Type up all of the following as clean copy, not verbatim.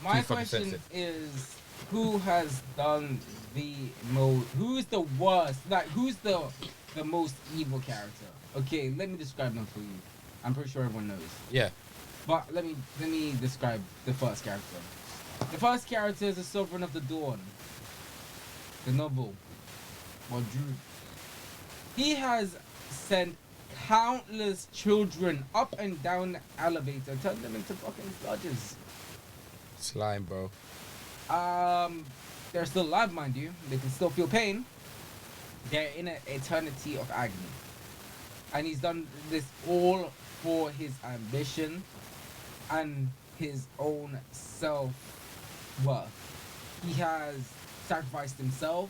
My question is, who has done the most? Who is the worst? Like, who's the most evil character? Okay, let me describe them for you. I'm pretty sure everyone knows. Yeah. But let me describe the first character. The first character is the Sovereign of the Dawn, the noble, Madrid. He has sent countless children up and down the elevator, turned them into fucking sludges. Slime, bro. They're still alive, mind you. They can still feel pain. They're in an eternity of agony. And he's done this all for his ambition and his own self-worth. He has sacrificed himself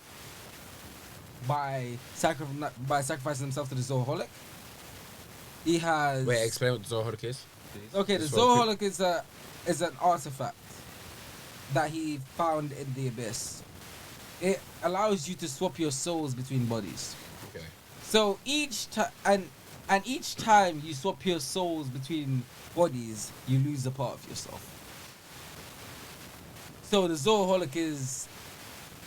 by sacrificing himself to the Zoholic. He has... Wait, explain what the Zoholic is, please. Okay, the Zoholic is an artifact that he found in the abyss. It allows you to swap your souls between bodies. Okay. So each time you swap your souls between bodies, you lose a part of yourself. So the Zoholic is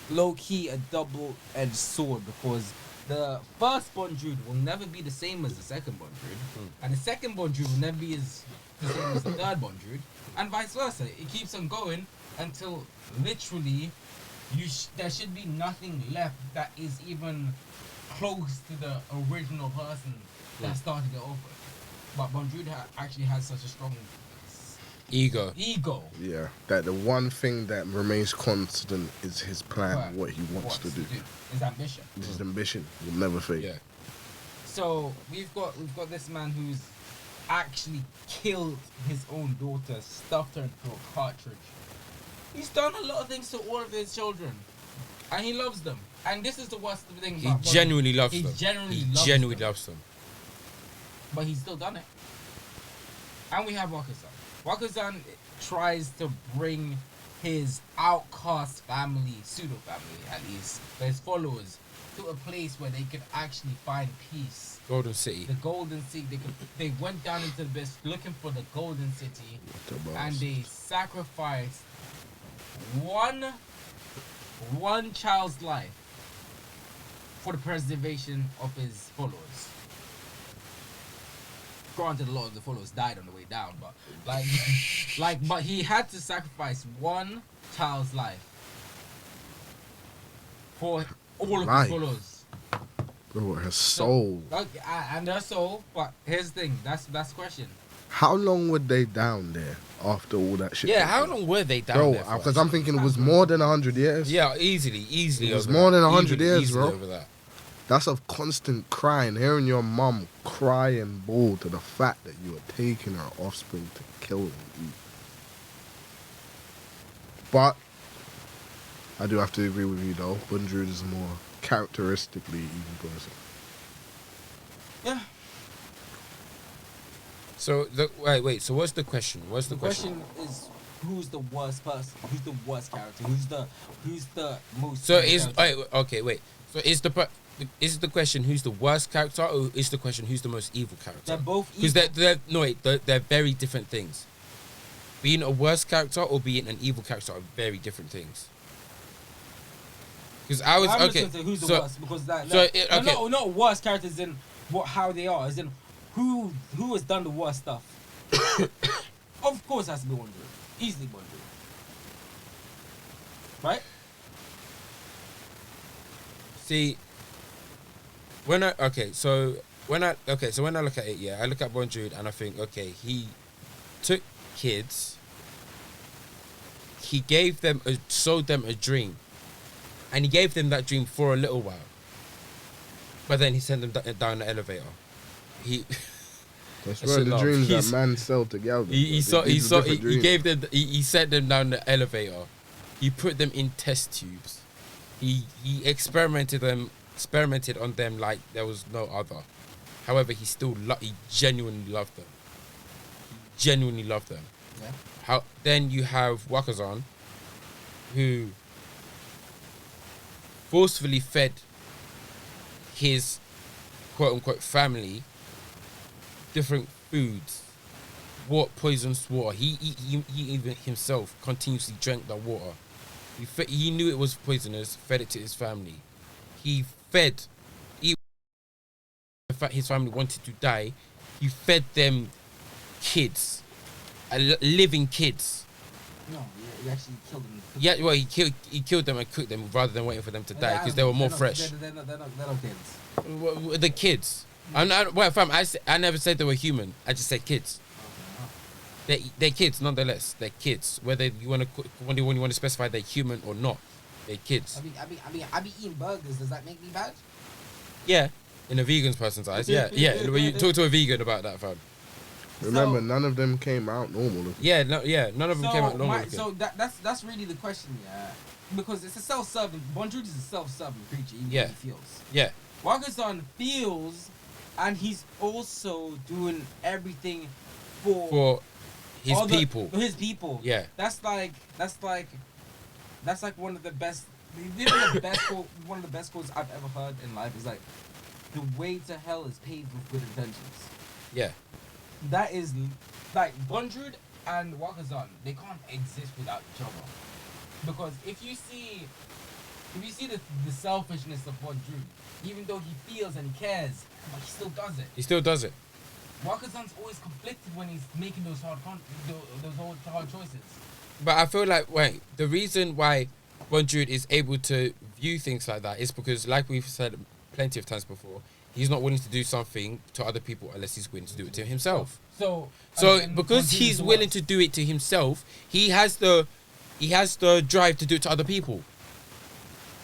low-key a double-edged sword, because the first Bondrude will never be the same as the second Bondrude, and the second Bondrude will never be the same as the third Bondrude, and vice versa. It keeps on going until literally there should be nothing left that is even close to the original person that started it off with. But Bondrude actually has such a strong ego. Yeah, that the one thing that remains constant is his plan, what he wants to do. His ambition. His ambition will never fade. Yeah. So we've got this man who's actually killed his own daughter, stuffed her into a cartridge. He's done a lot of things to all of his children, and he loves them. And this is the worst thing about He genuinely loves them. He genuinely loves them. But he's still done it. And we have Wakazan. Wakazan tries to bring his outcast family, pseudo-family at least, his followers, to a place where they could actually find peace. Golden City. The Golden City. They went down into the abyss looking for the Golden City, and they sacrificed one child's life for the preservation of his followers. Granted, a lot of the followers died on the way down, but but he had to sacrifice one child's life for all of his followers. Bro, her soul. And her soul. But here's the thing. That's the question. How long were they down there after all that shit? Yeah, how long were they down there? Bro, because I'm thinking it was more than 100 years. Yeah, easily. It was more than 100 years, bro. Over that. That's of constant crying, hearing your mum cry and bawl to the fact that you are taking her offspring to kill and eat. But I do have to agree with you though. Bundrude is a more characteristically evil person. Yeah. So wait. So what's the question? The question is, who's the worst person? Who's the worst character? Who's the most? So wait. So is the question who's the worst character, or is the question who's the most evil character? They're both evil. Because they're very different things. Being a worst character or being an evil character are very different things. Because I was okay. Who's the worst? Because not worst characters in how they are, as in who has done the worst stuff. Of course, it has to be Bondrude. Easily Bondrude. Right? See, when I look at it, yeah, I look at Bondrude and I think, okay, he took kids, he sold them a dream, and he gave them that dream for a little while, but then he sent them down the elevator. That's right. The dreams that man sell together. He sent them down the elevator. He put them in test tubes. He experimented on them like there was no other. However, he genuinely loved them. Yeah. Then you have Wakazan, who forcefully fed his quote unquote family different foods what poisonous water. He even himself continuously drank that water. He knew it was poisonous, fed it to his family. He fed, the fact his family wanted to die, he fed them kids, living kids. No, he actually killed them. Yeah, well, he killed them and cooked them rather than waiting for them to die because they were more fresh. They're not kids. The kids. Well, fam, I never said they were human. I just said kids. They're kids, nonetheless. They're kids. Whether you want to specify they're human or not, they're kids. I be eating burgers. Does that make me bad? Yeah, in a vegan person's eyes. Yeah. When you talk to a vegan about that, fam. Remember, none of them came out normal. None of them came out normal. So that's really the question, yeah. Because it's a self-serving. Bonjour is a self-serving creature. Even though he feels. Yeah. Wakasan feels, and he's also doing everything for his people. For his people. Yeah. That's like one of the best. One of the best quotes I've ever heard in life is like, "The way to hell is paved with good intentions." Yeah. That is like Bondrewd and Wakazan. They can't exist without each other. Because if you see the selfishness of Bondrewd, even though he feels and he cares, but he still does it. Wakazan's always conflicted when he's making those hard choices. But I feel like the reason why Bondrewd is able to view things like that is because, like we've said plenty of times before, he's not willing to do something to other people unless he's willing to do it to himself. So because he's willing to do it to himself, he has the drive to do it to other people.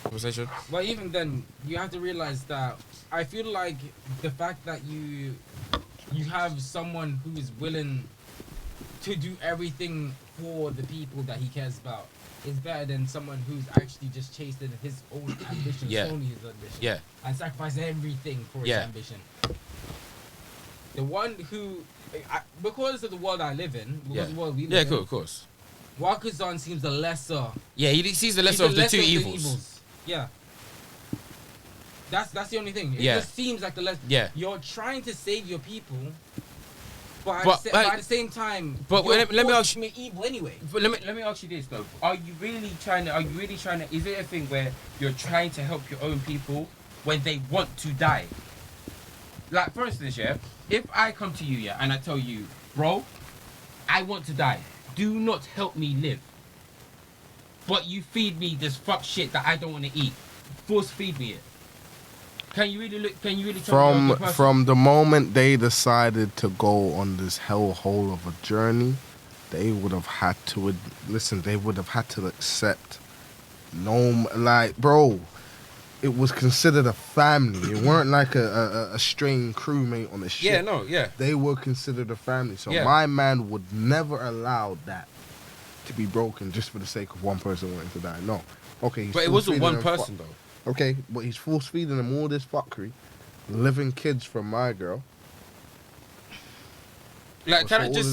Conversation. But even then, you have to realize that I feel like the fact that you have someone who is willing to do everything for the people that he cares about is better than someone who's actually just chasing his own ambition, solely his ambition, and sacrificing everything for his ambition. The one who, because of the world I live in, because of the world we live in, of course. Wakazan seems the lesser. Yeah, he sees the lesser of the two evils. Yeah. That's the only thing. It just seems like the lesser. Yeah. You're trying to save your people, but at the same time, let me ask you evil anyway. But let me ask you this though: Are you really trying to? Is it a thing where you're trying to help your own people when they want to die? Like, for instance, if I come to you, and I tell you, bro, I want to die. Do not help me live. But you feed me this fuck shit that I don't want to eat. Force feed me it. Can you really from the moment they decided to go on this hellhole of a journey, they would have had to They would have had to accept. Bro, it was considered a family. It weren't like a strained crewmate on a ship. They were considered a family. So my man would never allow that to be broken just for the sake of one person wanting to die. No. Okay. But it wasn't one person though. Okay, but he's force feeding them all this fuckery, living kids from my girl. Like, can I just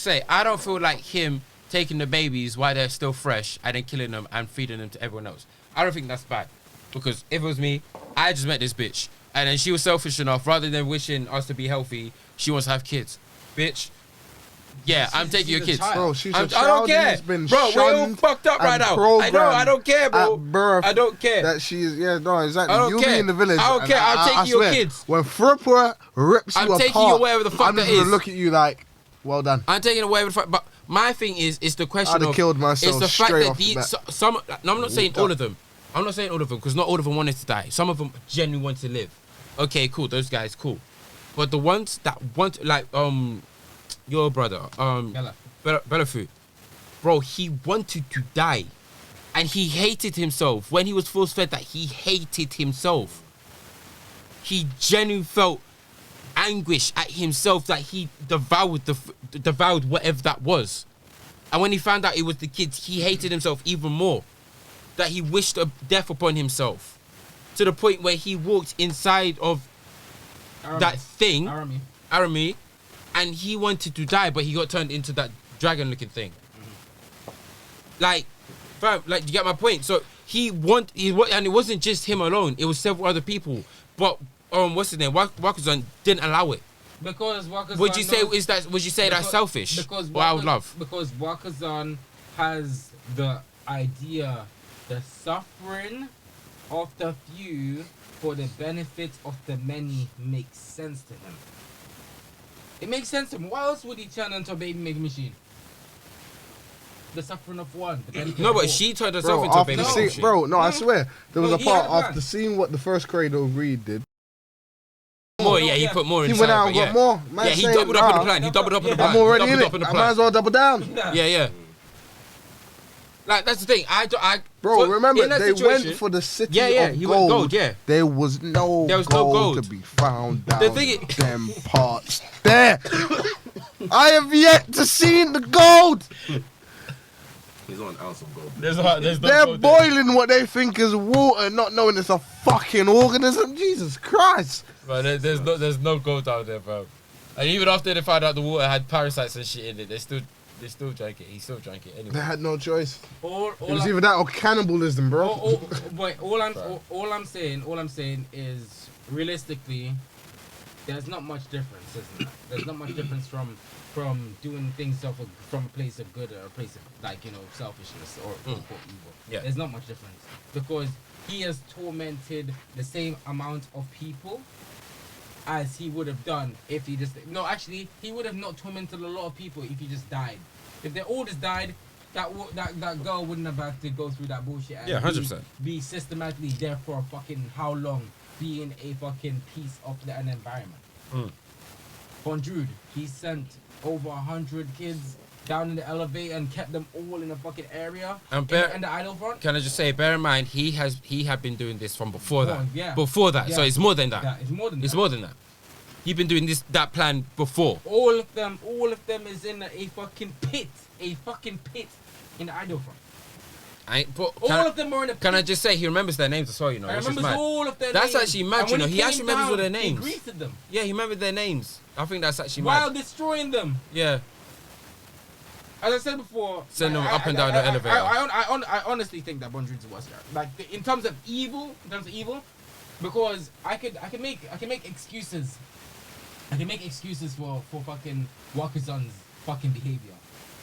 say, I don't feel like him taking the babies while they're still fresh and then killing them and feeding them to everyone else. I don't think that's bad. Because if it was me, I just met this bitch. And then she was selfish enough, rather than wishing us to be healthy, she wants to have kids. Bitch. Yeah, I'm taking your kids. Bro, she's a I child don't care. who's been bro, we're all fucked up right now. I don't care, bro. Birth I don't care. that she's, exactly. I don't You'll care. be in the village. I don't care. I'm taking your kids. When Fripper rips you apart, I'm taking you wherever the fuck I'm that just gonna is. look at you like, well done. I'm taking away with the fuck. But my thing is the question I'd have of killed myself it's the fact straight that off the bat. some. No, I'm not saying all of them. I'm not saying all of them because not all of them wanted to die. Some of them genuinely want to live. Okay, cool. Those guys, cool. But the ones that want, like, your brother, Belafu, bro, he wanted to die, and he hated himself when he was force fed. That he hated himself. He genuinely felt anguish at himself that he devoured whatever that was, and when he found out it was the kids, he hated himself even more. That he wished a death upon himself, to the point where he walked inside of that thing, Arami, and he wanted to die, but he got turned into that dragon-looking thing. Like, fam, like, you get my point? So and it wasn't just him alone. It was several other people. But what's his name? Wakazan didn't allow it. Because Wakazan would you say that's selfish? Because I would love. Because Wakazan has the idea, the suffering of the few for the benefit of the many makes sense to him. It makes sense to him. Why else would he turn into a baby making machine? The suffering of one. No, but she turned herself into a baby making machine. Bro, no, I swear. There was a part after seeing what the first Cradle Reed did. He put more inside. He went out and got more. Man, he doubled up on the plan. He doubled up on the plan. I'm already in it. I might as well double down. Yeah. Like, that's the thing. Bro, remember, they went for the city of gold. There was no gold to be found down them parts there. I have yet to see the gold. There's not an ounce of gold. They're boiling what they think is water, not knowing it's a fucking organism. Jesus Christ. But there's no gold out there, bro. And even after they found out the water had parasites and shit in it, they still drank it. He still drank it anyway. They had no choice. It was either that or cannibalism, bro. All I'm saying is realistically, there's not much difference, isn't there? There's not much difference from doing things from a place of good or a place of selfishness or evil. Yeah. There's not much difference because he has tormented the same amount of people as he would have done if he just... No, actually, he would have not tormented a lot of people if he just died. If they all just died, that girl wouldn't have had to go through that bullshit. And 100%. Be systematically there for fucking how long, being a fucking piece of an environment. Bondrude, he sent over 100 kids down in the elevator and kept them all in a fucking area in the idle front. Can I just say, bear in mind, he had been doing this from before that. Yeah. Before that, so it's more than that. It's more than that. He's been doing that plan before. All of them is in a fucking pit in the idle front. All of them are in a pit. Can I just say, he remembers their names as well, I remember all of their names. That's actually mad, He actually remembers all their names. He greeted them. Yeah, he remembered their names. I think that's actually mad. While destroying them. Yeah. As I said before, send them up and down the elevator. I honestly think that Bondrude's the worst guy. Like in terms of evil, because I can make excuses. I can make excuses for fucking Wakazan's fucking behavior.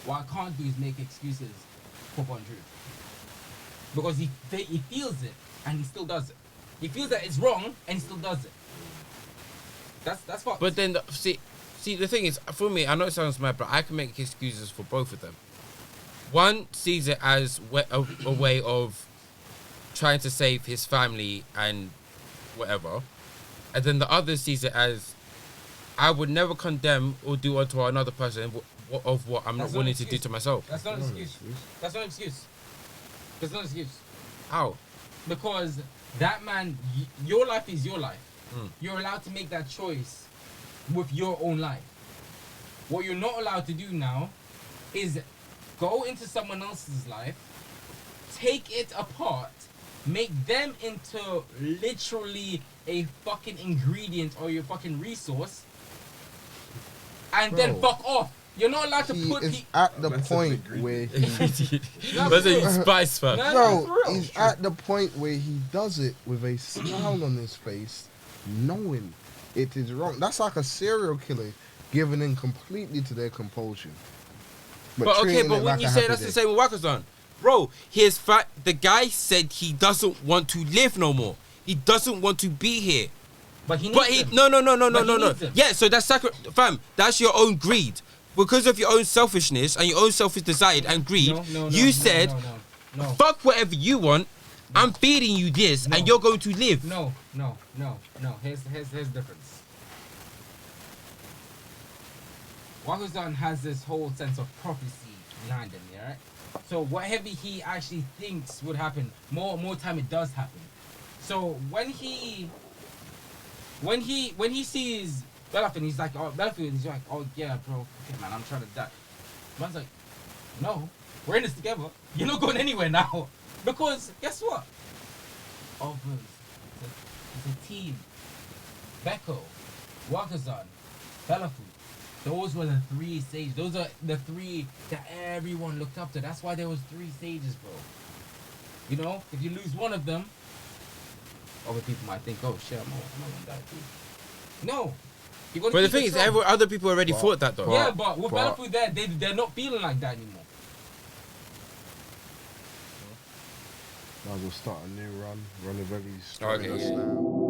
What I can't do is make excuses for Bondrude. Because he feels it and he still does it. He feels that it's wrong and he still does it. That's fucked. But then See, the thing is, for me, I know it sounds mad, but I can make excuses for both of them. One sees it as a way of trying to save his family and whatever. And then the other sees it as, I would never condemn or do unto another person of what I'm not willing to do to myself. That's not an excuse. That's not an excuse. How? Because that man, your life is your life. You're allowed to make that choice with your own life. What you're not allowed to do now is go into someone else's life, take it apart, make them into literally a fucking ingredient or your fucking resource, and then fuck off. You're not allowed to put... He's at the point where he... Spice, fam. Bro, he's at the point where he does it with a smile on his face, knowing it is wrong. That's like a serial killer giving in completely to their compulsion. But when you say that's the same with Wakazan, bro, the guy said he doesn't want to live no more. He doesn't want to be here. But he needs them. No. Yeah, so that's fam. That's your own greed. Because of your own selfishness and your own selfish desire and greed, you said, fuck whatever you want. I'm feeding you this, and you're going to live. No. Here's the difference. Wakazan has this whole sense of prophecy behind him, yeah, right? So whatever he actually thinks would happen, more time it does happen. So when he sees Belafin, he's like, oh yeah, bro, okay, man, I'm trying to die. Man's like, no, we're in this together. You're not going anywhere now. Because guess what? Others, it's a team. Beko, Wakazan, Belafin. Those were the three sages. Those are the three that everyone looked up to. That's why there was 3 sages, bro. You know, if you lose one of them, other people might think, oh shit, I'm gonna die too. No, But the thing is, other people already thought that though. Yeah, but with Battlefield there, they're not feeling like that anymore. Might as well start a new run. Run of Vellies. Okay, yeah.